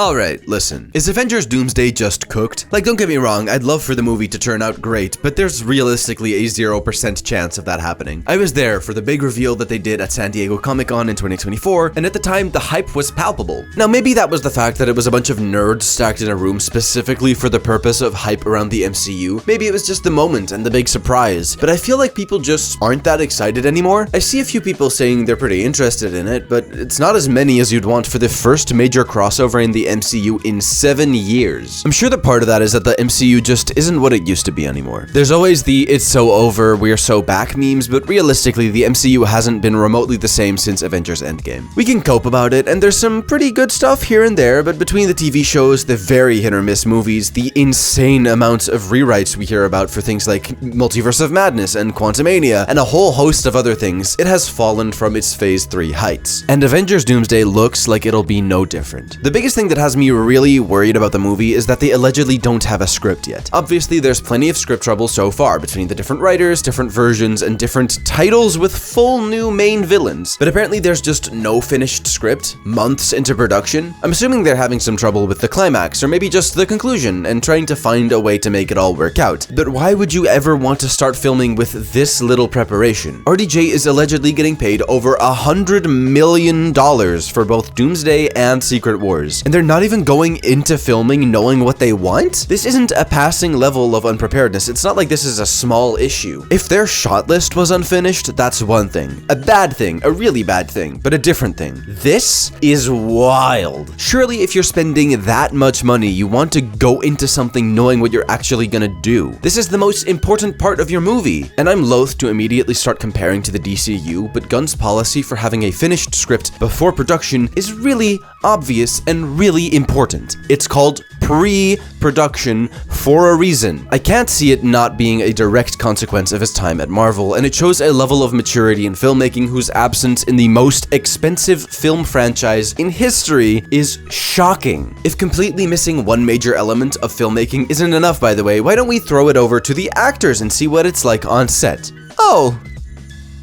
Alright, listen. Is Avengers Doomsday just cooked? Like, don't get me wrong, I'd love for the movie to turn out great, but there's realistically a 0% chance of that happening. I was there for the big reveal that they did at San Diego Comic-Con in 2024, and at the time, the hype was palpable. Now, maybe that was the fact that it was a bunch of nerds stacked in a room specifically for the purpose of hype around the MCU. Maybe it was just the moment and the big surprise, but I feel like people just aren't that excited anymore. I see a few people saying they're pretty interested in it, but it's not as many as you'd want for the first major crossover in the MCU in 7 years. I'm sure that part of that is that the MCU just isn't what it used to be anymore. There's always the "it's so over, we're so back" memes, but realistically, the MCU hasn't been remotely the same since Avengers Endgame. We can cope about it, and there's some pretty good stuff here and there, but between the TV shows, the very hit or miss movies, the insane amounts of rewrites we hear about for things like Multiverse of Madness and Quantumania, and a whole host of other things, it has fallen from its Phase 3 heights. And Avengers Doomsday looks like it'll be no different. The biggest thing that has me really worried about the movie is that they allegedly don't have a script yet. Obviously, there's plenty of script trouble so far between the different writers, different versions, and different titles with full new main villains, but apparently there's just no finished script, months into production. I'm assuming they're having some trouble with the climax, or maybe just the conclusion, and trying to find a way to make it all work out. But why would you ever want to start filming with this little preparation? RDJ is allegedly getting paid over $100 million for both Doomsday and Secret Wars, and they're not even going into filming knowing what they want? This isn't a passing level of unpreparedness. It's not like this is a small issue. If their shot list was unfinished, that's one thing. A bad thing, a really bad thing, but a different thing. This is wild. Surely if you're spending that much money, you want to go into something knowing what you're actually gonna do. This is the most important part of your movie. And I'm loath to immediately start comparing to the DCU, but Gunn's policy for having a finished script before production is really obvious and really important. It's called pre-production for a reason. I can't see it not being a direct consequence of his time at Marvel, and it shows a level of maturity in filmmaking whose absence in the most expensive film franchise in history is shocking. If completely missing one major element of filmmaking isn't enough, by the way, why don't we throw it over to the actors and see what it's like on set? Oh,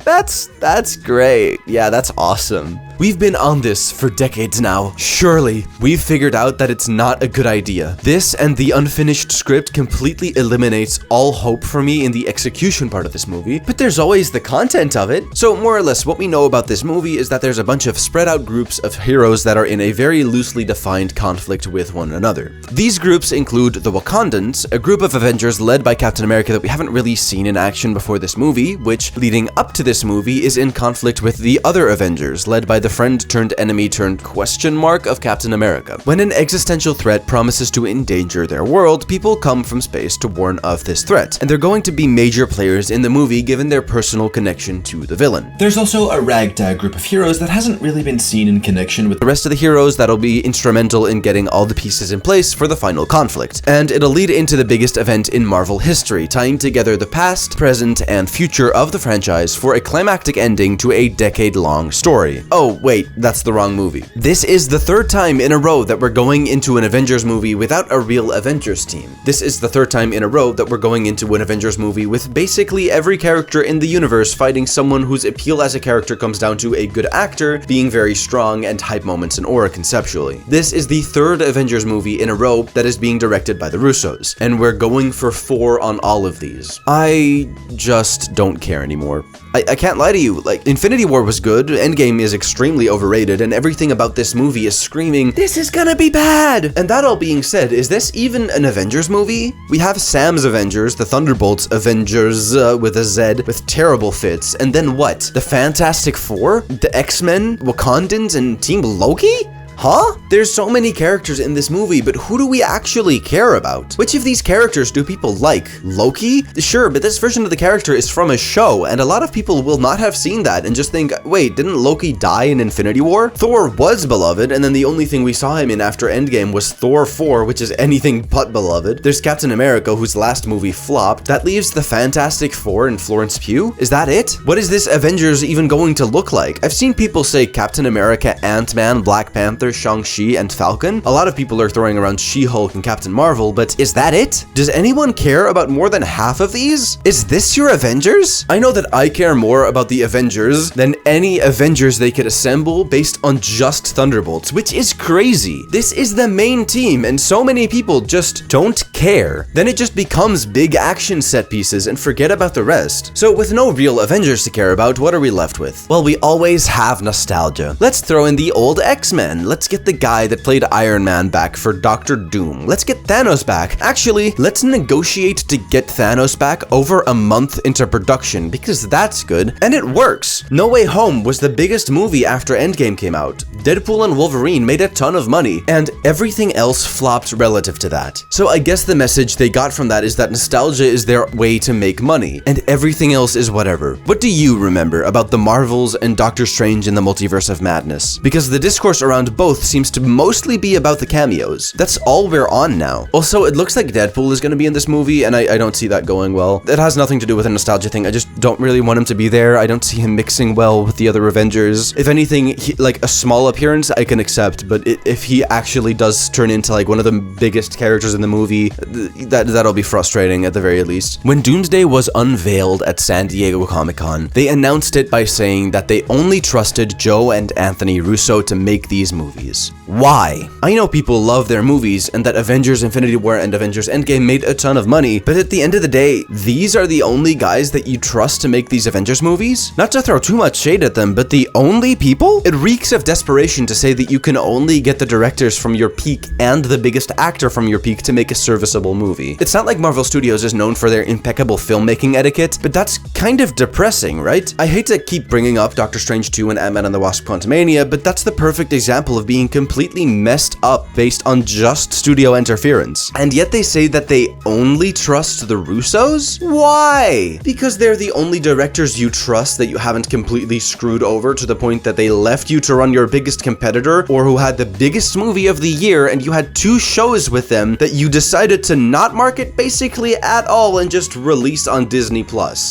that's great. Yeah, that's awesome. We've been on this for decades now. Surely, we've figured out that it's not a good idea. This and the unfinished script completely eliminates all hope for me in the execution part of this movie, but there's always the content of it. So more or less, what we know about this movie is that there's a bunch of spread out groups of heroes that are in a very loosely defined conflict with one another. These groups include the Wakandans, a group of Avengers led by Captain America that we haven't really seen in action before this movie, which, leading up to this movie, is in conflict with the other Avengers, led by the friend turned enemy turned question mark of Captain America. When an existential threat promises to endanger their world, people come from space to warn of this threat, and they're going to be major players in the movie given their personal connection to the villain. There's also a ragtag group of heroes that hasn't really been seen in connection with the rest of the heroes that'll be instrumental in getting all the pieces in place for the final conflict, and it'll lead into the biggest event in Marvel history, tying together the past, present, and future of the franchise for a climactic ending to a decade-long story. Oh, wait, that's the wrong movie. This is the third time in a row that we're going into an Avengers movie without a real Avengers team. This is the third time in a row that we're going into an Avengers movie with basically every character in the universe fighting someone whose appeal as a character comes down to a good actor being very strong and hype moments and aura conceptually. This is the third Avengers movie in a row that is being directed by the Russos, and we're going for 4 on all of these. I just don't care anymore. I can't lie to you, like, Infinity War was good, Endgame is extremely overrated, and everything about this movie is screaming, this is gonna be bad! And that all being said, is this even an Avengers movie? We have Sam's Avengers, the Thunderbolts Avengers with a Z, with terrible fits, and then what? The Fantastic Four? The X-Men? Wakandans? And Team Loki? Huh? There's so many characters in this movie, but who do we actually care about? Which of these characters do people like? Loki? Sure, but this version of the character is from a show, and a lot of people will not have seen that and just think, wait, didn't Loki die in Infinity War? Thor was beloved, and then the only thing we saw him in after Endgame was Thor 4, which is anything but beloved. There's Captain America, whose last movie flopped. That leaves the Fantastic Four and Florence Pugh? Is that it? What is this Avengers even going to look like? I've seen people say Captain America, Ant-Man, Black Panther, Panther, Shang-Chi, and Falcon. A lot of people are throwing around She-Hulk and Captain Marvel, but is that it? Does anyone care about more than half of these? Is this your Avengers? I know that I care more about the Avengers than any Avengers they could assemble based on just Thunderbolts, which is crazy. This is the main team, and so many people just don't care. Then it just becomes big action set pieces and forget about the rest. So with no real Avengers to care about, what are we left with? Well, we always have nostalgia. Let's throw in the old X-Men. Let's get the guy that played Iron Man back for Dr. Doom. Let's get Thanos back. Actually, let's negotiate to get Thanos back over a month into production, because that's good, and it works. No Way Home was the biggest movie after Endgame came out. Deadpool and Wolverine made a ton of money, and everything else flopped relative to that. So I guess the message they got from that is that nostalgia is their way to make money, and everything else is whatever. What do you remember about the Marvels and Doctor Strange in the Multiverse of Madness? Because the discourse around both seems to mostly be about the cameos. That's all we're on now. Also, it looks like Deadpool is going to be in this movie, and I don't see that going well. It has nothing to do with a nostalgia thing. I just don't really want him to be there. I don't see him mixing well with the other Avengers. If anything, like a small appearance I can accept, but if he actually does turn into like one of the biggest characters in the movie, that'll be frustrating at the very least. When Doomsday was unveiled at San Diego Comic-Con, they announced it by saying that they only trusted Joe and Anthony Russo to make these movies. Why? I know people love their movies and that Avengers Infinity War and Avengers Endgame made a ton of money, but at the end of the day, these are the only guys that you trust to make these Avengers movies? Not to throw too much shade at them, but the only people? It reeks of desperation to say that you can only get the directors from your peak and the biggest actor from your peak to make a serviceable movie. It's not like Marvel Studios is known for their impeccable filmmaking etiquette, but that's kind of depressing, right? I hate to keep bringing up Doctor Strange 2 and Ant-Man and the Wasp: Quantumania, but that's the perfect example of being completely messed up based on just studio interference. And yet they say that they only trust the Russos? Why? Because they're the only directors you trust that you haven't completely screwed over to the point that they left you to run your biggest competitor, or who had the biggest movie of the year and you had 2 shows with them that you decided to not market basically at all and just release on Disney+.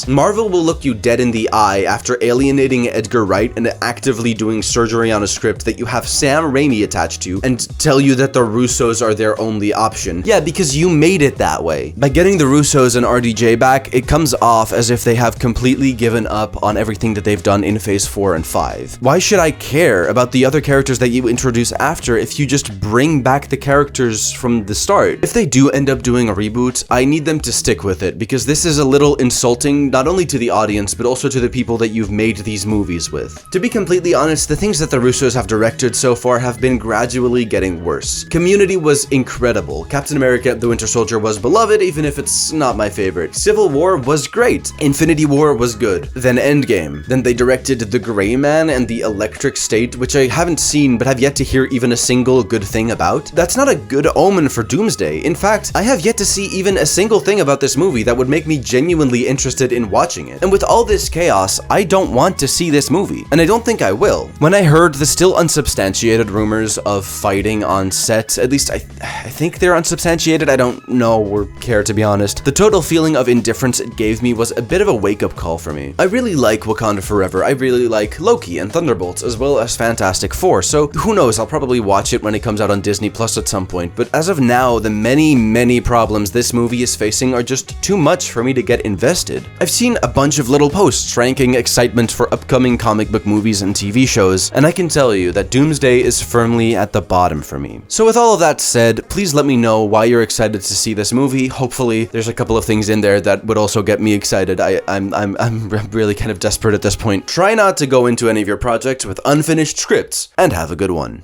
Marvel will look you dead in the eye after alienating Edgar Wright and actively doing surgery on a script that you have Sam Raimi attached to and tell you that the Russos are their only option. Yeah, because you made it that way. By getting the Russos and RDJ back, it comes off as if they have completely given up on everything that they've done in Phase 4 and 5. Why should I care about the other characters that you introduce after if you just bring back the characters from the start? If they do end up doing a reboot, I need them to stick with it, because this is a little insulting not only to the audience but also to the people that you've made these movies with. To be completely honest, the things that the Russos have directed so far have been gradually getting worse. Community was incredible. Captain America: The Winter Soldier was beloved, even if it's not my favorite. Civil War was great. Infinity War was good. Then Endgame. Then they directed The Gray Man and The Electric State, which I haven't seen but have yet to hear even a single good thing about. That's not a good omen for Doomsday. In fact, I have yet to see even a single thing about this movie that would make me genuinely interested in watching it. And with all this chaos, I don't want to see this movie, and I don't think I will. When I heard the still unsubstantiated rumors of fighting on set, at least I think they're unsubstantiated, I don't know or care to be honest, the total feeling of indifference it gave me was a bit of a wake-up call for me. I really like Wakanda Forever, I really like Loki and Thunderbolts, as well as Fantastic Four, so who knows, I'll probably watch it when it comes out on Disney Plus at some point, but as of now, the many problems this movie is facing are just too much for me to get invested. I've seen a bunch of little posts ranking excitement for upcoming comic book movies and TV shows, and I can tell you that Doomsday is firmly at the bottom for me. So with all of that said, please let me know why you're excited to see this movie. Hopefully, there's a couple of things in there that would also get me excited. I'm really kind of desperate at this point. Try not to go into any of your projects with unfinished scripts, and have a good one.